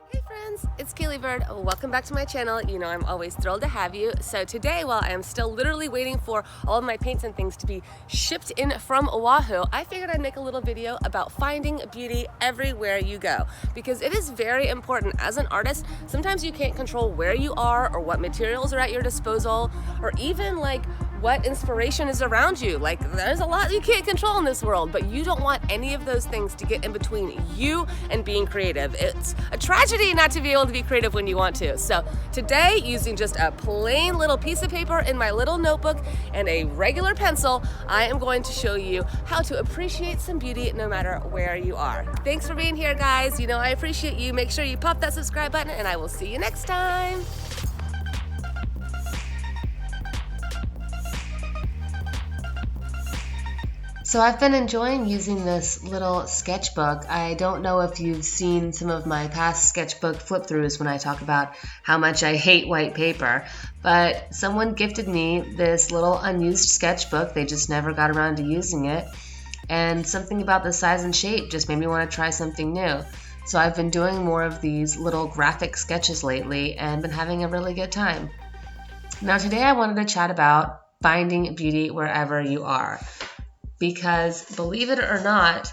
Hey friends, it's Caleigh Bird. Welcome back to my channel. You know I'm always thrilled to have you. So today, while I am still literally waiting for all of my paints and things to be shipped in from Oahu, I figured I'd make a little video about finding beauty everywhere you go. Because it is very important as an artist. Sometimes you can't control where you are or what materials are at your disposal, or even like what inspiration is around you. Like, there's a lot you can't control in this world, but you don't want any of those things to get in between you and being creative. It's a tragedy not to be able to be creative when you want to. So today, using just a plain little piece of paper in my little notebook and a regular pencil, I am going to show you how to appreciate some beauty no matter where you are. Thanks for being here, guys. You know I appreciate you. Make sure you pop that subscribe button, and I will see you next time. So I've been enjoying using this little sketchbook. I don't know if you've seen some of my past sketchbook flip-throughs when I talk about how much I hate white paper, but someone gifted me this little unused sketchbook. They just never got around to using it, and something about the size and shape just made me want to try something new. So I've been doing more of these little graphic sketches lately and been having a really good time. Now today I wanted to chat about finding beauty wherever you are. Because believe it or not,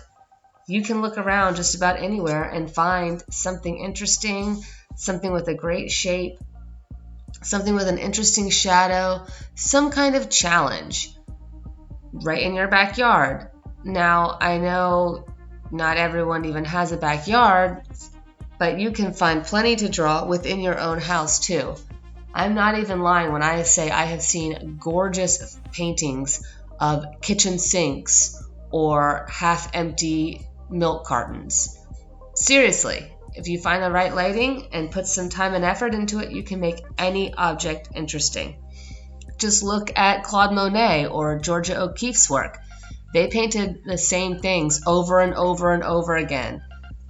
you can look around just about anywhere and find something interesting, something with a great shape, something with an interesting shadow, some kind of challenge right in your backyard. Now, I know not everyone even has a backyard, but you can find plenty to draw within your own house too. I'm not even lying when I say I have seen gorgeous paintings of kitchen sinks or half-empty milk cartons. Seriously, if you find the right lighting and put some time and effort into it, you can make any object interesting. Just look at Claude Monet or Georgia O'Keeffe's work. They painted the same things over and over and over again,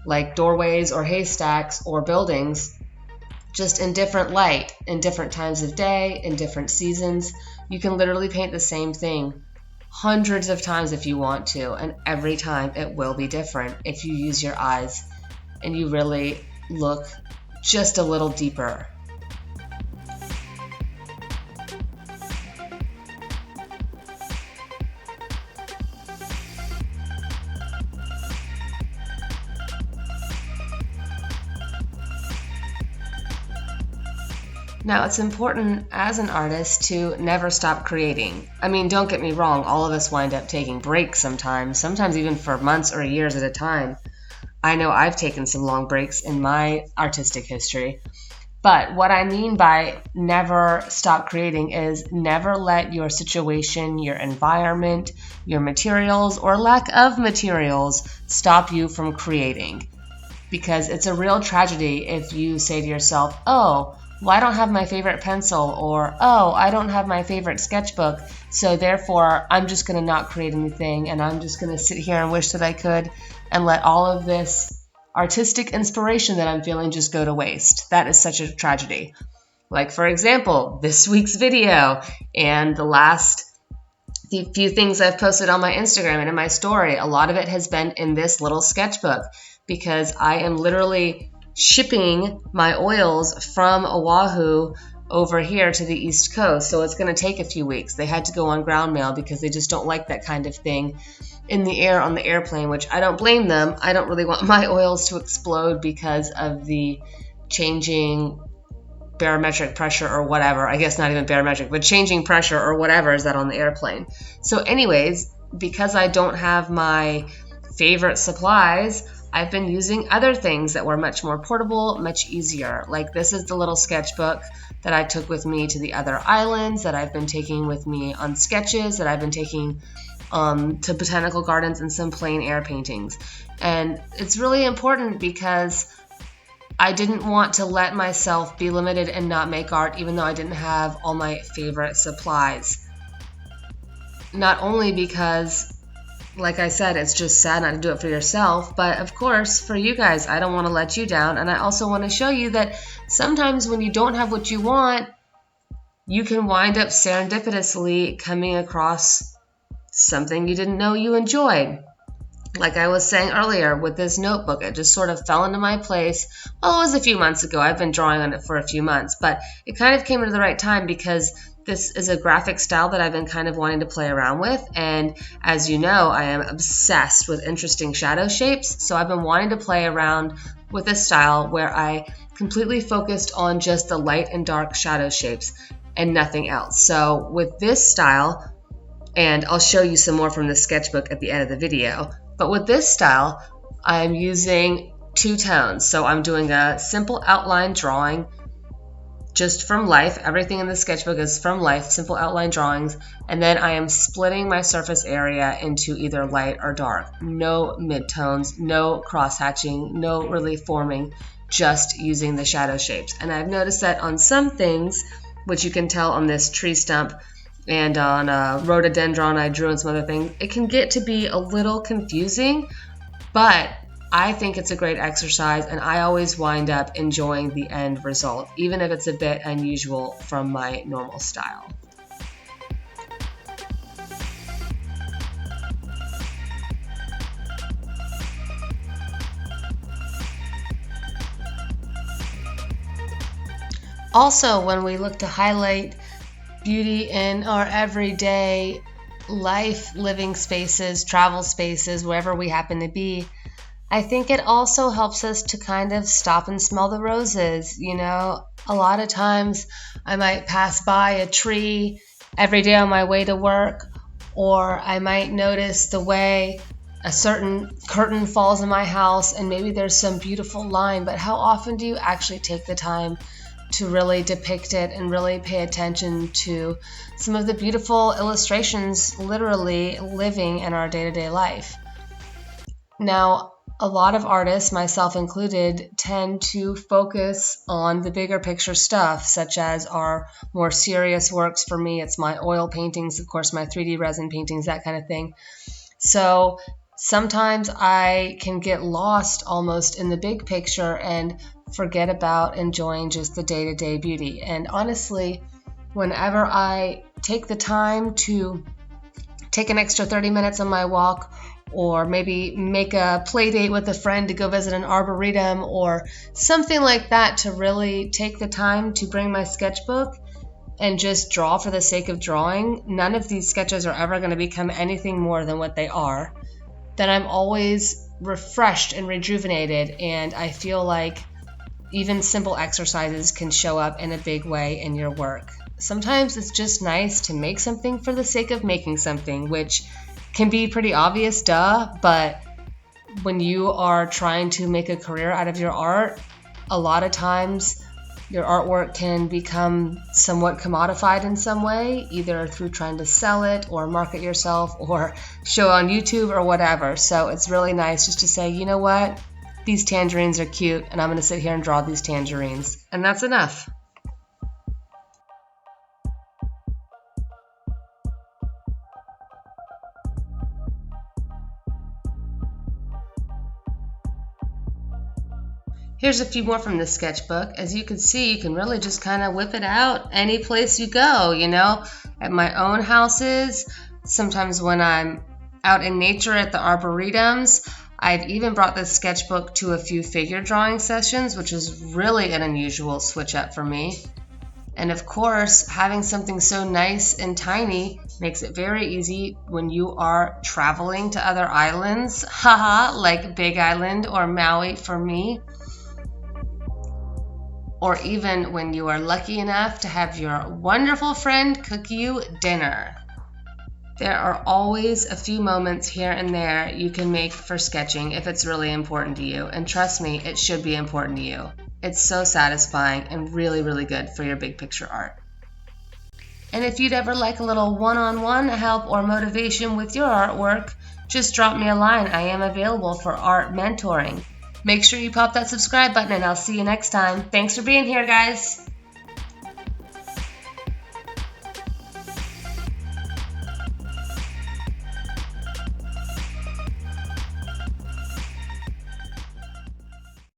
like doorways or haystacks or buildings, just in different light, in different times of day, in different seasons. You can literally paint the same thing hundreds of times if you want to, and every time it will be different if you use your eyes and you really look just a little deeper. Now, it's important as an artist to never stop creating. I mean, don't get me wrong, all of us wind up taking breaks sometimes even for months or years at a time. I know I've taken some long breaks in my artistic history. But what I mean by never stop creating is never let your situation, your environment, your materials, or lack of materials stop you from creating. Because it's a real tragedy if you say to yourself, oh, well, I don't have my favorite pencil, or, oh, I don't have my favorite sketchbook, so therefore I'm just going to not create anything, and I'm just going to sit here and wish that I could, and let all of this artistic inspiration that I'm feeling just go to waste. That is such a tragedy. Like, for example, this week's video, and the last few things I've posted on my Instagram and in my story, a lot of it has been in this little sketchbook, because I am literally shipping my oils from Oahu over here to the East Coast, so it's going to take a few weeks. They had to go on ground mail because they just don't like that kind of thing in the air on the airplane, which I don't blame them. I don't really want my oils to explode because of the changing barometric pressure or whatever. I guess not even barometric, but changing pressure or whatever is that on the airplane. So anyways, because I don't have my favorite supplies, I've been using other things that were much more portable, much easier. Like, this is the little sketchbook that I took with me to the other islands, that I've been taking with me on sketches, that I've been taking to botanical gardens, and some plein air paintings. And it's really important because I didn't want to let myself be limited and not make art, even though I didn't have all my favorite supplies. Not only because, like I said, it's just sad not to do it for yourself, but of course, for you guys, I don't want to let you down, and I also want to show you that sometimes when you don't have what you want, you can wind up serendipitously coming across something you didn't know you enjoyed. like I was saying earlier with this notebook, it just sort of fell into my place. Well, it was a few months ago. I've been drawing on it for a few months, but it kind of came into the right time because this is a graphic style that I've been kind of wanting to play around with. And as you know, I am obsessed with interesting shadow shapes. So I've been wanting to play around with a style where I completely focused on just the light and dark shadow shapes and nothing else. So with this style, and I'll show you some more from the sketchbook at the end of the video, but with this style, I'm using two tones. So I'm doing a simple outline drawing just from life. Everything in the sketchbook is from life, simple outline drawings. And then I am splitting my surface area into either light or dark. No midtones, no cross-hatching, no relief forming, just using the shadow shapes. And I've noticed that on some things, which you can tell on this tree stump, and on a rhododendron I drew and some other things, it can get to be a little confusing, but I think it's a great exercise, and I always wind up enjoying the end result, even if it's a bit unusual from my normal style. Also, when we look to highlight beauty in our everyday life, living spaces, travel spaces, wherever we happen to be, I think it also helps us to kind of stop and smell the roses. You know, a lot of times I might pass by a tree every day on my way to work, or I might notice the way a certain curtain falls in my house and maybe there's some beautiful line, but how often do you actually take the time to really depict it and really pay attention to some of the beautiful illustrations literally living in our day-to-day life? Now, a lot of artists, myself included, tend to focus on the bigger picture stuff, such as our more serious works. For me, it's my oil paintings, of course, my 3D resin paintings, that kind of thing. So sometimes I can get lost almost in the big picture and forget about enjoying just the day-to-day beauty. And honestly, whenever I take the time to take an extra 30 minutes on my walk, or maybe make a play date with a friend to go visit an arboretum or something like that, to really take the time to bring my sketchbook and just draw for the sake of drawing, none of these sketches are ever going to become anything more than what they are, then I'm always refreshed and rejuvenated, and I feel like even simple exercises can show up in a big way in your work. Sometimes it's just nice to make something for the sake of making something, which can be pretty obvious, but when you are trying to make a career out of your art, a lot of times your artwork can become somewhat commodified in some way, either through trying to sell it or market yourself or show on YouTube or whatever. So it's really nice just to say, you know what, these tangerines are cute and I'm going to sit here and draw these tangerines, and that's enough. Here's a few more from the sketchbook. As you can see, you can really just kind of whip it out any place you go, you know, at my own houses, sometimes when I'm out in nature at the arboretums. I've even brought this sketchbook to a few figure drawing sessions, which is really an unusual switch up for me. And of course, having something so nice and tiny makes it very easy when you are traveling to other islands, like Big Island or Maui for me. Or even when you are lucky enough to have your wonderful friend cook you dinner. There are always a few moments here and there you can make for sketching if it's really important to you. And trust me, it should be important to you. It's so satisfying and really, really good for your big picture art. And if you'd ever like a little one-on-one help or motivation with your artwork, just drop me a line. I am available for art mentoring. Make sure you pop that subscribe button and I'll see you next time. Thanks for being here, guys.